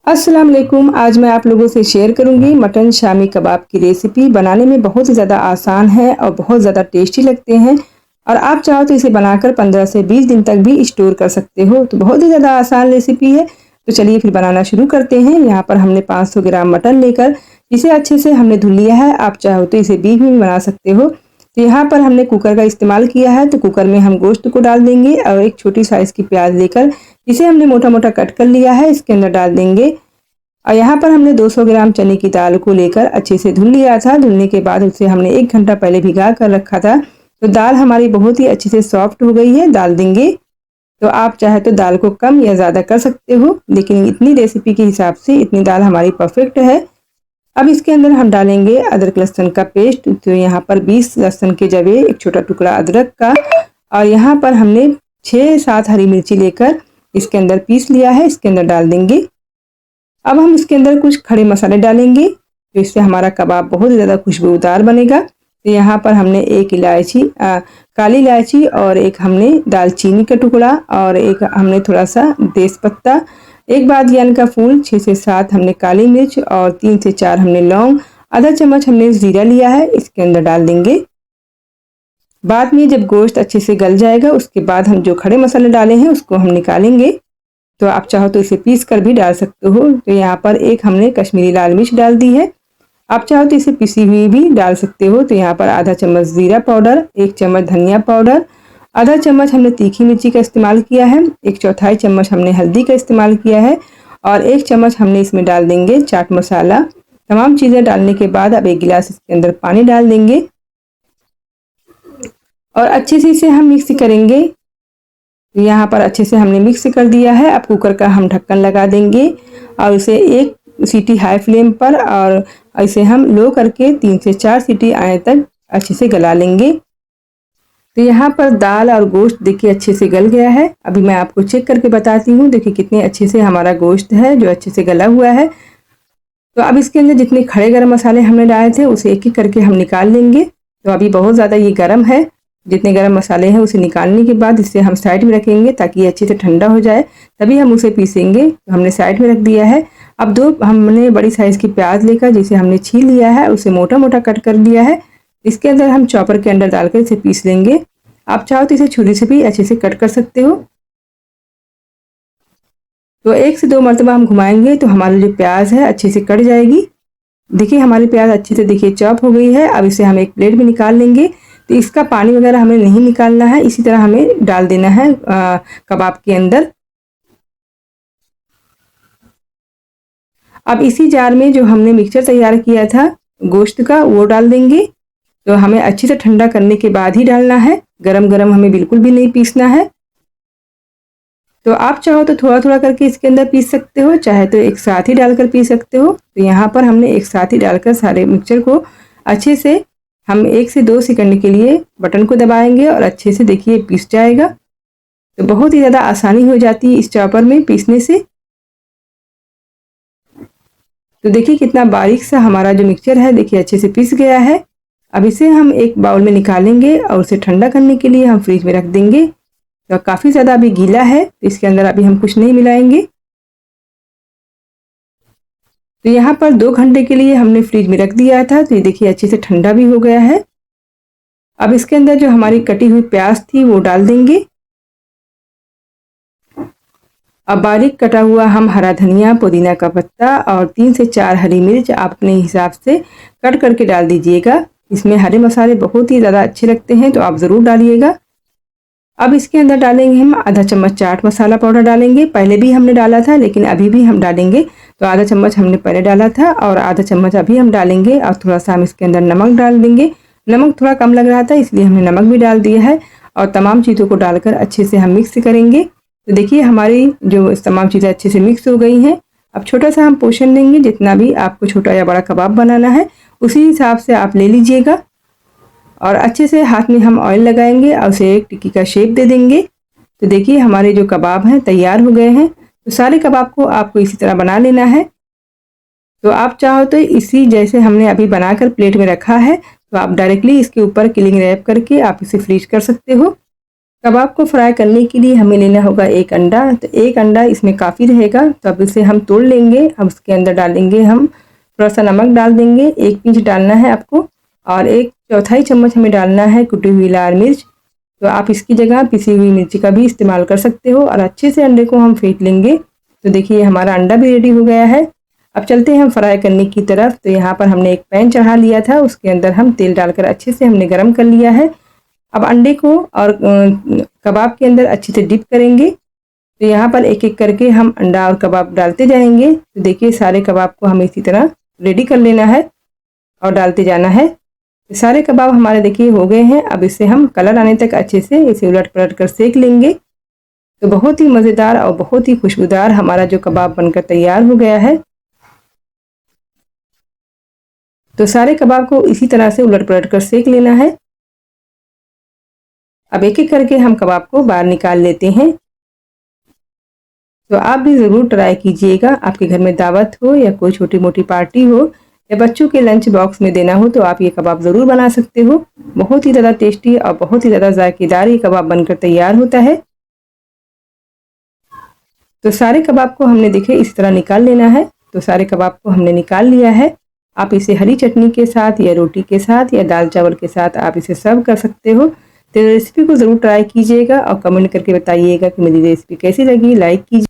अस्सलाम वालेकुम। आज मैं आप लोगों से शेयर करूंगी मटन शामी कबाब की रेसिपी। बनाने में बहुत ही ज़्यादा आसान है और बहुत ज़्यादा टेस्टी लगते हैं। और आप चाहो तो इसे बनाकर 15 से 20 दिन तक भी स्टोर कर सकते हो। तो बहुत ही ज़्यादा आसान रेसिपी है। तो चलिए फिर बनाना शुरू करते हैं। यहाँ पर हमने 500 ग्राम मटन लेकर इसे अच्छे से हमने धुल लिया है। आप चाहो तो इसे बीफ में भी बना सकते हो। तो यहाँ पर हमने कुकर का इस्तेमाल किया है। तो कुकर में हम गोश्त को डाल देंगे और एक छोटी साइज़ की प्याज लेकर इसे हमने मोटा मोटा कट कर लिया है, इसके अंदर डाल देंगे। और यहाँ पर हमने 200 ग्राम चने की दाल को लेकर अच्छे से धुल लिया था। धुलने के बाद उसे हमने 1 घंटा पहले भिगा कर रखा था। तो दाल हमारी बहुत ही अच्छे से सॉफ्ट हो गई है। डाल देंगे। तो आप चाहे तो दाल को कम या ज़्यादा कर सकते हो, लेकिन इतनी रेसिपी के हिसाब से इतनी दाल हमारी परफेक्ट है। अब इसके अंदर हम डालेंगे अदरक लहसुन का पेस्ट। तो यहाँ पर 20 लहसुन के जवे, एक छोटा टुकड़ा अदरक का, और यहाँ पर हमने 6-7 हरी मिर्ची लेकर इसके अंदर पीस लिया है, इसके अंदर डाल देंगे। अब हम इसके अंदर कुछ खड़े मसाले डालेंगे, तो इससे हमारा कबाब बहुत ज़्यादा खुशबूदार बनेगा। तो यहाँ पर हमने एक इलायची, काली इलायची, और एक हमने दालचीनी का टुकड़ा, और एक हमने थोड़ा सा तेज़पत्ता, एक बादियान का फूल, 6 से 7 हमने काली मिर्च, और 3 से 4 हमने लौंग, आधा चम्मच हमने ज़ीरा लिया है, इसके अंदर डाल देंगे। बाद में जब गोश्त अच्छे से गल जाएगा उसके बाद हम जो खड़े मसाले डाले हैं उसको हम निकालेंगे। तो आप चाहो तो इसे पीस कर भी डाल सकते हो। तो यहाँ पर एक हमने कश्मीरी लाल मिर्च डाल दी है। आप चाहो तो इसे पिसी हुई भी डाल सकते हो। तो यहाँ पर आधा चम्मच ज़ीरा पाउडर, 1 चम्मच धनिया पाउडर, आधा चम्मच हमने तीखी मिर्ची का इस्तेमाल किया है, 1/4 चम्मच हमने हल्दी का इस्तेमाल किया है, और 1 चम्मच हमने इसमें डाल देंगे चाट मसाला। तमाम चीज़ें डालने के बाद अब 1 गिलास इसके अंदर पानी डाल देंगे और अच्छे से इसे हम मिक्स करेंगे। यहाँ पर अच्छे से हमने मिक्स कर दिया है। अब कुकर का हम ढक्कन लगा देंगे और इसे 1 सीटी हाई फ्लेम पर, और इसे हम लो करके 3 से 4 सीटी आने तक अच्छे से गला लेंगे। तो यहाँ पर दाल और गोश्त देखिए अच्छे से गल गया है। अभी मैं आपको चेक करके बताती हूँ। देखिए कितने अच्छे से हमारा गोश्त है जो अच्छे से गला हुआ है। तो अब इसके अंदर जितने खड़े गरम मसाले हमने डाले थे उसे एक एक करके हम निकाल लेंगे। तो अभी बहुत ज़्यादा ये गर्म है। जितने गरम मसाले हैं उसे निकालने के बाद इसे हम साइड में रखेंगे ताकि ये अच्छे से ठंडा हो जाए, तभी हम उसे पीसेंगे। तो हमने साइड में रख दिया है। अब 2 हमने बड़ी साइज़ की प्याज लेकर जिसे हमने छील लिया है उसे मोटा मोटा कट कर लिया है। इसके अंदर हम चॉपर के अंदर डालकर इसे पीस लेंगे। आप चाहो तो इसे छुरी से भी अच्छे से कट कर सकते हो। तो 1 से 2 मरतबा हम घुमाएंगे तो हमारी जो प्याज है अच्छे से कट जाएगी। देखिए हमारी प्याज अच्छे से देखिए चॉप हो गई है। अब इसे हम एक प्लेट में निकाल लेंगे। तो इसका पानी वगैरह हमें नहीं निकालना है, इसी तरह हमें डाल देना है कबाब के अंदर। अब इसी जार में जो हमने मिक्सचर तैयार किया था गोश्त का वो डाल देंगे। तो हमें अच्छे से ठंडा करने के बाद ही डालना है, गरम गरम हमें बिल्कुल भी नहीं पीसना है। तो आप चाहो तो थोड़ा थोड़ा करके इसके अंदर पीस सकते हो, चाहे तो एक साथ ही डालकर पीस सकते हो। तो यहाँ पर हमने एक साथ ही डालकर सारे मिक्सचर को अच्छे से हम 1 से 2 सेकंड के लिए बटन को दबाएंगे और अच्छे से देखिए पीस जाएगा। तो बहुत ही ज़्यादा आसानी हो जाती है इस चॉपर में पीसने से। तो देखिए कितना बारीक सा हमारा जो मिक्सचर है देखिए अच्छे से पीस गया है। अब इसे हम एक बाउल में निकालेंगे और उसे ठंडा करने के लिए हम फ्रिज में रख देंगे। तो काफ़ी ज़्यादा अभी गीला है तो इसके अंदर अभी हम कुछ नहीं मिलाएंगे। तो यहाँ पर 2 घंटे के लिए हमने फ्रिज में रख दिया था। तो ये देखिए अच्छे से ठंडा भी हो गया है। अब इसके अंदर जो हमारी कटी हुई प्याज थी वो डाल देंगे। अब बारीक कटा हुआ हम हरा धनिया, पुदीना का पत्ता और 3 से 4 हरी मिर्च आप अपने हिसाब से कट करके डाल दीजिएगा। इसमें हरे मसाले बहुत ही ज़्यादा अच्छे लगते हैं तो आप ज़रूर डालिएगा। अब इसके अंदर डालेंगे हम आधा चम्मच चाट मसाला पाउडर डालेंगे। पहले भी हमने डाला था लेकिन अभी भी हम डालेंगे। तो आधा चम्मच हमने पहले डाला था और आधा चम्मच अभी हम डालेंगे, और थोड़ा सा हम इसके अंदर नमक डाल देंगे। नमक थोड़ा कम लग रहा था इसलिए हमने नमक भी डाल दिया है, और तमाम चीज़ों को डालकर अच्छे से हम मिक्स करेंगे। तो देखिए हमारी जो तमाम चीज़ें अच्छे से मिक्स हो गई हैं। अब छोटा सा हम पोर्शन लेंगे, जितना भी आपको छोटा या बड़ा कबाब बनाना है उसी हिसाब से आप ले लीजिएगा, और अच्छे से हाथ में हम ऑयल लगाएंगे और उसे एक टिक्की का शेप दे देंगे। तो देखिए हमारे जो कबाब हैं तैयार हो गए हैं। तो सारे कबाब को आपको इसी तरह बना लेना है। तो आप चाहो तो इसी जैसे हमने अभी बनाकर प्लेट में रखा है तो आप डायरेक्टली इसके ऊपर क्लिंग रैप करके आप इसे फ्रीज कर सकते हो। कबाब को फ्राई करने के लिए हमें लेना होगा एक अंडा। तो एक अंडा इसमें काफ़ी रहेगा, तो अब इसे हम तोड़ लेंगे। अब उसके अंदर डालेंगे हम थोड़ा सा नमक डाल देंगे, 1 पिंच डालना है आपको, और 1/4 चम्मच हमें डालना है कुटी हुई लाल मिर्च। तो आप इसकी जगह पिसी हुई मिर्ची का भी इस्तेमाल कर सकते हो। और अच्छे से अंडे को हम फेंट लेंगे। तो देखिए हमारा अंडा भी रेडी हो गया है। अब चलते हैं हम फ्राई करने की तरफ। तो यहाँ पर हमने एक पैन चढ़ा लिया था, उसके अंदर हम तेल डालकर अच्छे से हमने गर्म कर लिया है। अब अंडे को और कबाब के अंदर अच्छे से डिप करेंगे। तो यहाँ पर एक एक करके हम अंडा और कबाब डालते जाएंगे। तो देखिए सारे कबाब को हमें इसी तरह रेडी कर लेना है और डालते जाना है। तो सारे कबाब हमारे देखिए हो गए हैं। अब इसे हम कलर आने तक अच्छे से इसे उलट पलट कर सेक लेंगे। तो बहुत ही मज़ेदार और बहुत ही खुशबूदार हमारा जो कबाब बनकर तैयार हो गया है। तो सारे कबाब को इसी तरह से उलट पलट कर सेक लेना है। अब एक एक करके हम कबाब को बाहर निकाल लेते हैं। तो आप भी ज़रूर ट्राई कीजिएगा। आपके घर में दावत हो या कोई छोटी मोटी पार्टी हो या बच्चों के लंच बॉक्स में देना हो, तो आप ये कबाब ज़रूर बना सकते हो। बहुत ही ज़्यादा टेस्टी और बहुत ही ज़्यादा जायकेदार ये कबाब बनकर तैयार होता है। तो सारे कबाब को हमने देखिए इस तरह निकाल लेना है। तो सारे कबाब को हमने निकाल लिया है। आप इसे हरी चटनी के साथ या रोटी के साथ या दाल चावल के साथ आप इसे सर्व कर सकते हो। तो रेसिपी को ज़रूर ट्राई कीजिएगा और कमेंट करके बताइएगा कि मेरी रेसिपी कैसी लगी। लाइक कीजिए।